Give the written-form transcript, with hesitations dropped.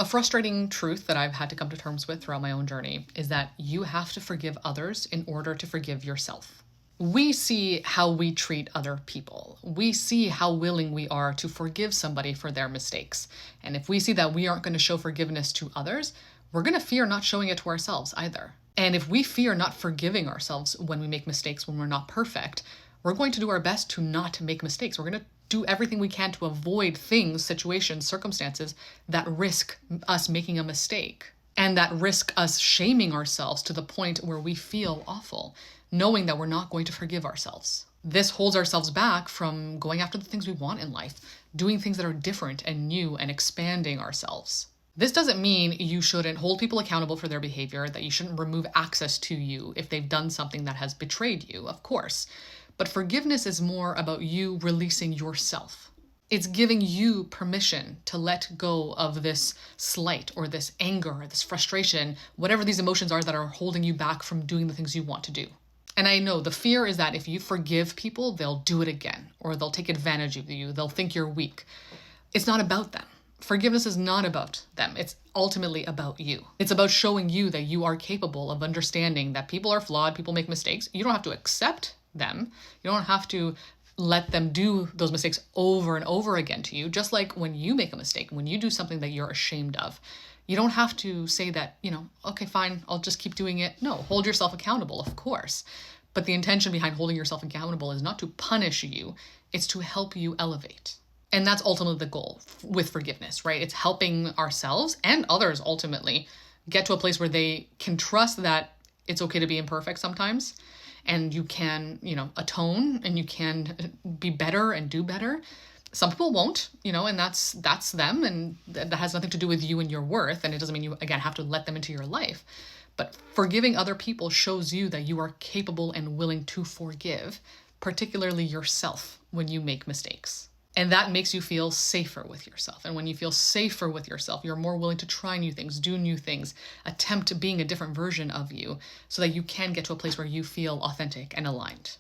A frustrating truth that I've had to come to terms with throughout my own journey is that you have to forgive others in order to forgive yourself. We see how we treat other people. We see how willing we are to forgive somebody for their mistakes. And if we see that we aren't going to show forgiveness to others, we're going to fear not showing it to ourselves either. And if we fear not forgiving ourselves when we make mistakes, when we're not perfect, we're going to do our best to not make mistakes. We're going to do everything we can to avoid things, situations, circumstances that risk us making a mistake and that risk us shaming ourselves to the point where we feel awful, knowing that we're not going to forgive ourselves. This holds ourselves back from going after the things we want in life, doing things that are different and new and expanding ourselves. This doesn't mean you shouldn't hold people accountable for their behavior, that you shouldn't remove access to you if they've done something that has betrayed you, of course. But forgiveness is more about you releasing yourself. It's giving you permission to let go of this slight or this anger or this frustration, whatever these emotions are that are holding you back from doing the things you want to do. And I know the fear is that if you forgive people, they'll do it again, or they'll take advantage of you, they'll think you're weak. It's not about them. Forgiveness is not about them. It's ultimately about you. It's about showing you that you are capable of understanding that people are flawed, people make mistakes. You don't have to accept them. You don't have to let them do those mistakes over and over again to you. Just like when you make a mistake, when you do something that you're ashamed of, you don't have to say that, okay, fine, I'll just keep doing it. No, hold yourself accountable, of course. But the intention behind holding yourself accountable is not to punish you, it's to help you elevate. And that's ultimately the goal with forgiveness, right? It's helping ourselves and others ultimately get to a place where they can trust that it's okay to be imperfect sometimes. And you can, atone and you can be better and do better. Some people won't, and that's them. And that has nothing to do with you and your worth. And it doesn't mean you, again, have to let them into your life. But forgiving other people shows you that you are capable and willing to forgive, particularly yourself when you make mistakes. And that makes you feel safer with yourself. And when you feel safer with yourself, you're more willing to try new things, do new things, attempt being a different version of you so that you can get to a place where you feel authentic and aligned.